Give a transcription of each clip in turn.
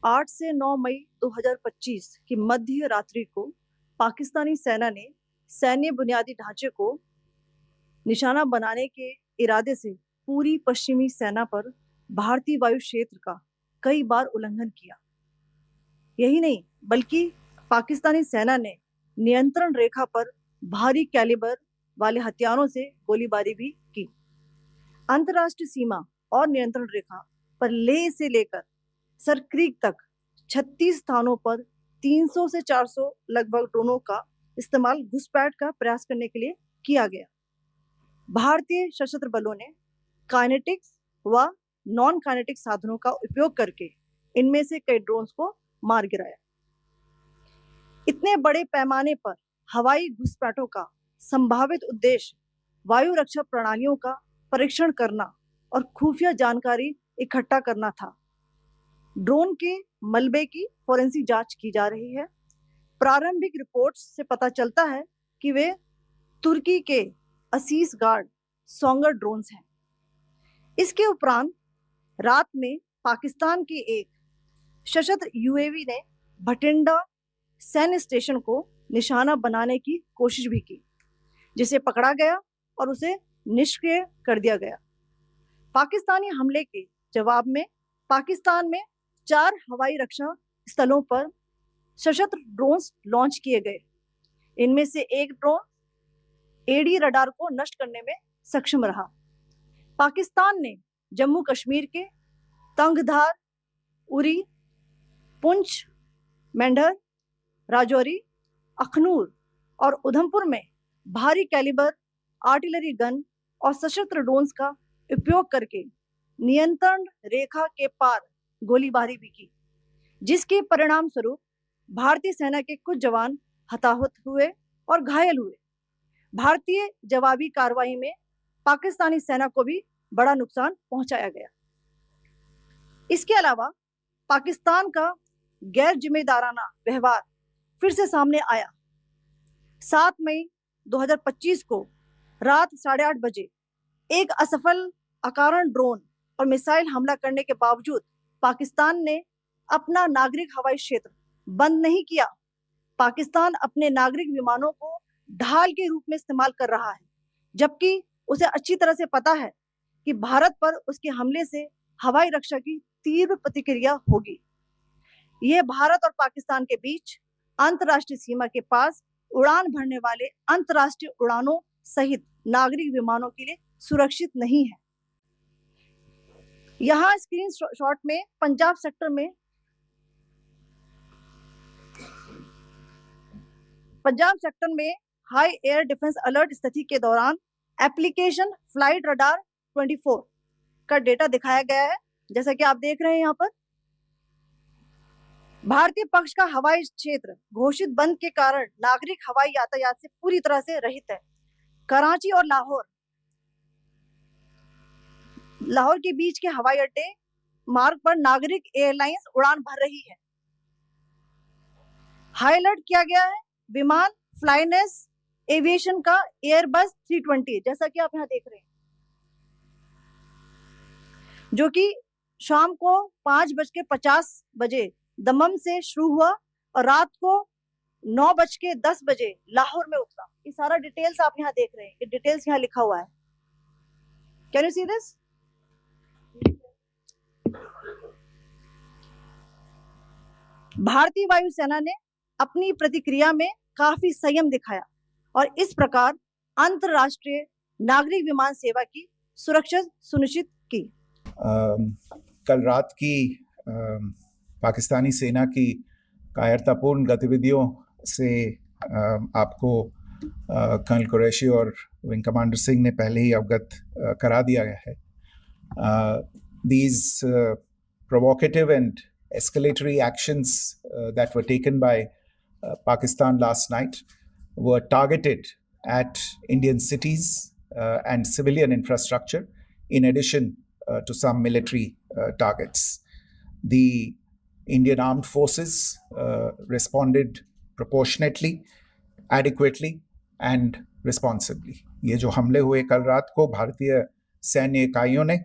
8 से 9 मई 2025 की मध्य रात्रि को पाकिस्तानी सेना ने सैन्य बुनियादी ढांचे को निशाना बनाने के इरादे से पूरी पश्चिमी सेना पर भारतीय वायु क्षेत्र का कई बार उल्लंघन किया। यही नहीं, बल्कि पाकिस्तानी सेना ने नियंत्रण रेखा पर भारी कैलिबर वाले हथियारों से गोलीबारी भी की। अंतर्राष्ट्रीय सीमा और नियंत्रण रेखा पर लेह से लेकर सरक्रीक तक 36 स्थानों पर 300 से 400 लगभग ड्रोनों का इस्तेमाल घुसपैठ का प्रयास करने के लिए किया गया। भारतीय सशस्त्र बलों ने काइनेटिक्स व नॉन काइनेटिक साधनों का उपयोग करके इनमें से कई ड्रोन्स को मार गिराया। इतने बड़े पैमाने पर हवाई घुसपैठों का संभावित उद्देश्य वायु रक्षा प्रणालियों का परीक्षण करना और खुफिया जानकारी इकट्ठा करना था। ड्रोन के मलबे की फोरेंसिक जांच की जा रही है। प्रारंभिक रिपोर्ट्स से पता चलता है कि वे तुर्की के असीस गार्ड सोंगर ड्रोन्स हैं। इसके उपरांत रात में पाकिस्तान के एक सशस्त्र यूएवी ने भटिंडा सैन्य स्टेशन को निशाना बनाने की कोशिश भी की, जिसे पकड़ा गया और उसे निष्क्रिय कर दिया गया। पाकिस्तानी हमले के जवाब में पाकिस्तान में 4 हवाई रक्षा स्थलों पर सशस्त्र ड्रोन्स लॉन्च किए गए। इनमें से एक ड्रोन एडी रडार को नष्ट करने में सक्षम रहा। पाकिस्तान ने जम्मू कश्मीर के तंगधार, उरी, पुंछ, मेंढर, राजौरी, अखनूर और उधमपुर में भारी कैलिबर आर्टिलरी गन और सशस्त्र ड्रोन्स का उपयोग करके नियंत्रण रेखा के पार गोलीबारी भी की, जिसके परिणाम स्वरूप भारतीय सेना के कुछ जवान हताहत हुए और घायल हुए। भारतीय जवाबी कार्रवाई में पाकिस्तानी सेना को भी बड़ा नुकसान पहुंचाया गया। इसके अलावा पाकिस्तान का गैर जिम्मेदाराना व्यवहार फिर से सामने आया। 7 मई 2025 को रात 8:30 बजे एक असफल अकारण ड्रोन और मिसाइल हमला करने के बावजूद पाकिस्तान ने अपना नागरिक हवाई क्षेत्र बंद नहीं किया। पाकिस्तान अपने नागरिक विमानों को ढाल के रूप में इस्तेमाल कर रहा है, जबकि उसे अच्छी तरह से पता है कि भारत पर उसके हमले से हवाई रक्षा की तीव्र प्रतिक्रिया होगी। यह भारत और पाकिस्तान के बीच अंतर्राष्ट्रीय सीमा के पास उड़ान भरने वाले अंतर्राष्ट्रीय उड़ानों सहित नागरिक विमानों के लिए सुरक्षित नहीं है। यहां स्क्रीन शॉट में पंजाब सेक्टर में हाई एयर डिफेंस अलर्ट स्थिति के दौरान एप्लीकेशन फ्लाइट रडार 24 का डेटा दिखाया गया है। जैसा कि आप देख रहे हैं यहाँ पर भारतीय पक्ष का हवाई क्षेत्र घोषित बंद के कारण नागरिक हवाई यातायात से पूरी तरह से रहित है। कराची और लाहौर के बीच के हवाई अड्डे मार्ग पर नागरिक एयरलाइंस उड़ान भर रही है। हाई अलर्ट किया गया है विमान फ्लाइनेस एविएशन का एयरबस 320, जैसा कि आप यहां देख रहे हैं, जो कि शाम को 5:50 बजे दमम से शुरू हुआ और रात को 9:10 बजे लाहौर में उतरा। ये सारा डिटेल्स आप यहाँ देख रहे हैं, ये डिटेल्स यहाँ लिखा हुआ है। Can you see this? भारतीय वायुसेना ने अपनी प्रतिक्रिया में काफी संयम दिखाया और इस प्रकार अंतरराष्ट्रीय नागरिक विमान सेवा की सुरक्षा सुनिश्चित की। कल रात की पाकिस्तानी सेना की कायरतापूर्ण गतिविधियों से आपको कर्नल कुरैशी और विंग कमांडर सिंह ने पहले ही अवगत करा दिया गया है। These provocative and escalatory actions that were taken by Pakistan last night were targeted at Indian cities and civilian infrastructure, in addition to some military targets. The Indian Armed Forces responded proportionately, adequately and responsibly. ये जो हमले हुए कल रात को भारतीय सैन्य इकाइयों ने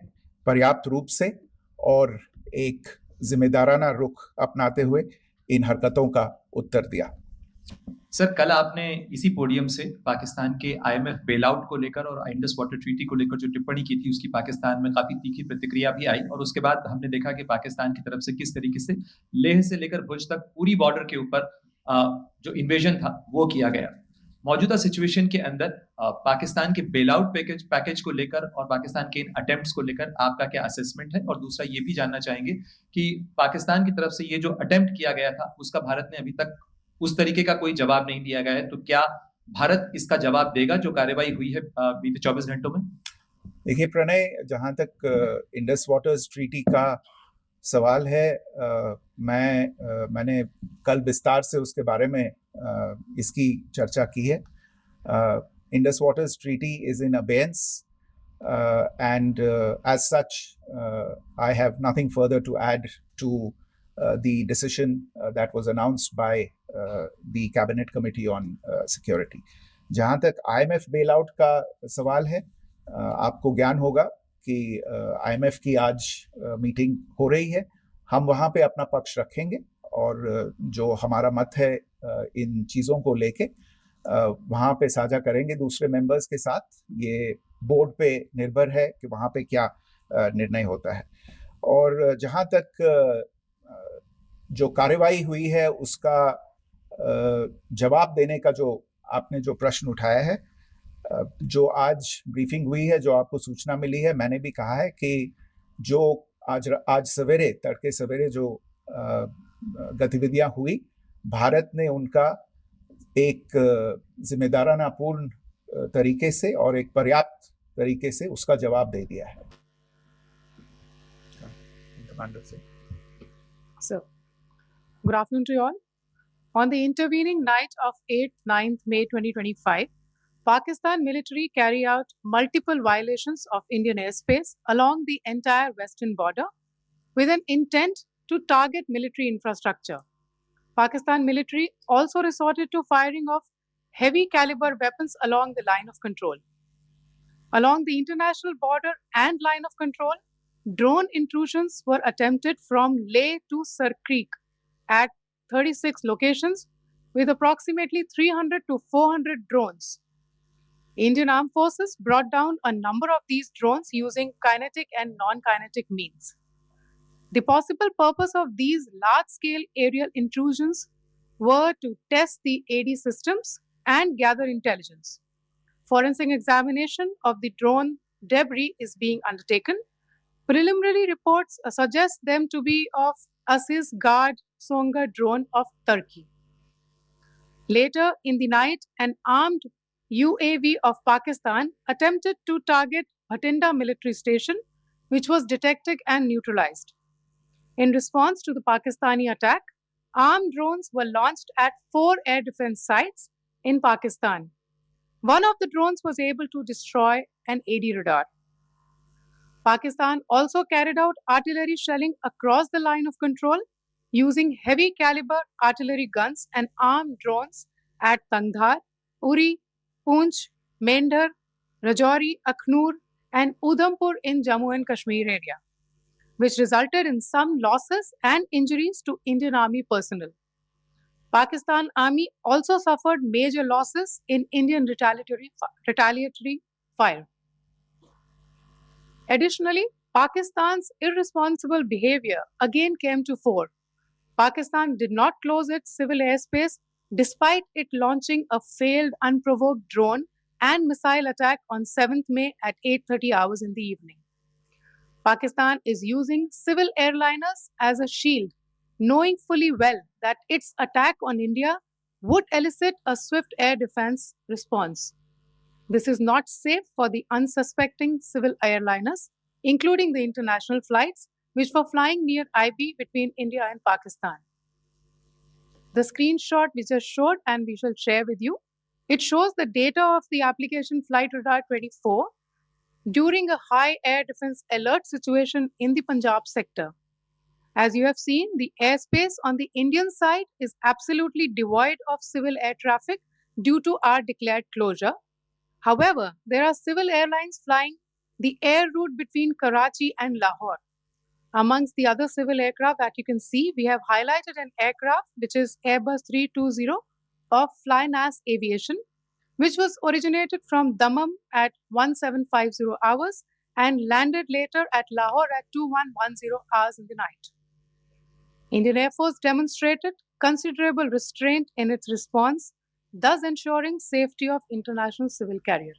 पर्याप्त रूप से और एक जिम्मेदाराना रुख अपनाते हुए इन हरकतों का उत्तर दिया। सर, कल आपने इसी पोडियम से पाकिस्तान के आईएमएफ बेलआउट को लेकर और इंडस वाटर ट्रीटी को लेकर जो टिप्पणी की थी, उसकी पाकिस्तान में काफी तीखी प्रतिक्रिया भी आई, और उसके बाद हमने देखा कि पाकिस्तान की तरफ से किस तरीके से लेह से लेकर भुज तक पूरी बॉर्डर के ऊपर जो इन्वेजन था वो किया गया। मौजूदा सिचुएशन के अंदर पाकिस्तान के बेलआउट पैकेज को लेकर और पाकिस्तान के इन अटेम्प्ट्स को लेकर आपका क्या असेसमेंट है? और दूसरा ये भी जानना चाहेंगे कि पाकिस्तान की तरफ से ये जो अटेम्प्ट किया गया था उसका भारत ने अभी तक उस तरीके का कोई जवाब नहीं दिया गया है, तो क्या भारत इसका जवाब देगा जो कार्रवाई हुई है बीते 24 घंटों में? देखिए प्रणय, जहां तक इंडस वाटर्स ट्रीटी का सवाल है, मैंने कल विस्तार से उसके बारे में इसकी चर्चा की है। Indus waters treaty is in abeyance and as such I have nothing further to add to the decision that was announced by the cabinet committee on security. जहां तक IMF bailout का सवाल है, आपको ज्ञान होगा कि IMF की आज मीटिंग हो रही है। हम वहां पे अपना पक्ष रखेंगे और जो हमारा मत है इन चीज़ों को लेके वहां पे साझा करेंगे दूसरे मेंबर्स के साथ। ये बोर्ड पे निर्भर है कि वहां पे क्या निर्णय होता है। और जहां तक जो कार्रवाई हुई है उसका जवाब देने का जो आपने जो प्रश्न उठाया है, जो आज ब्रीफिंग हुई है, जो आपको सूचना मिली है, मैंने भी कहा है कि जो आज सवेरे तड़के सवेरे जो गतिविधियां हुई, भारत ने उनका एक जिम्मेदाराना पूर्ण तरीके से और एक पर्याप्त तरीके से उसका जवाब दे दिया है। So, good afternoon to you all. On the intervening night of 8th 9th May 2025, Pakistan military carry out multiple violations of Indian airspace along the entire western border with an intent to target military infrastructure. Pakistan military also resorted to firing of heavy caliber weapons along the line of control. Along the international border and line of control, drone intrusions were attempted from Leh to Sar Creek at 36 locations with approximately 300 to 400 drones. Indian Armed Forces brought down a number of these drones using kinetic and non-kinetic means. The possible purpose of these large-scale aerial intrusions were to test the AD systems and gather intelligence. Forensic examination of the drone debris is being undertaken. Preliminary reports suggest them to be of Aziz Guard Songa drone of Turkey. Later in the night, an armed UAV of Pakistan attempted to target Bhatinda military station, which was detected and neutralized. In response to the Pakistani attack, armed drones were launched at 4 air defense sites in Pakistan. One of the drones was able to destroy an AD radar. Pakistan also carried out artillery shelling across the line of control using heavy caliber artillery guns and armed drones at Tangdhar, Uri, Poonch, Mendhar, Rajouri, Akhnur, and Udhampur in Jammu and Kashmir area, which resulted in some losses and injuries to Indian Army personnel. Pakistan Army also suffered major losses in Indian retaliatory fire. Additionally, Pakistan's irresponsible behavior again came to fore. Pakistan did not close its civil airspace despite it launching a failed unprovoked drone and missile attack on 7th May at 8:30 hours in the evening. Pakistan is using civil airliners as a shield, knowing fully well that its attack on India would elicit a swift air defense response. This is not safe for the unsuspecting civil airliners, including the international flights which were flying near IB between India and Pakistan. The screenshot we just showed and we shall share with you, it shows the data of the application Flight Radar 24 during a high air defense alert situation in the Punjab sector. As you have seen, the airspace on the Indian side is absolutely devoid of civil air traffic due to our declared closure. However, there are civil airlines flying the air route between Karachi and Lahore. Amongst the other civil aircraft that you can see, we have highlighted an aircraft which is Airbus 320 of Flynas Aviation, which was originated from Dammam at 1750 hours and landed later at Lahore at 2110 hours in the night. Indian Air Force demonstrated considerable restraint in its response, thus ensuring safety of international civil carrier.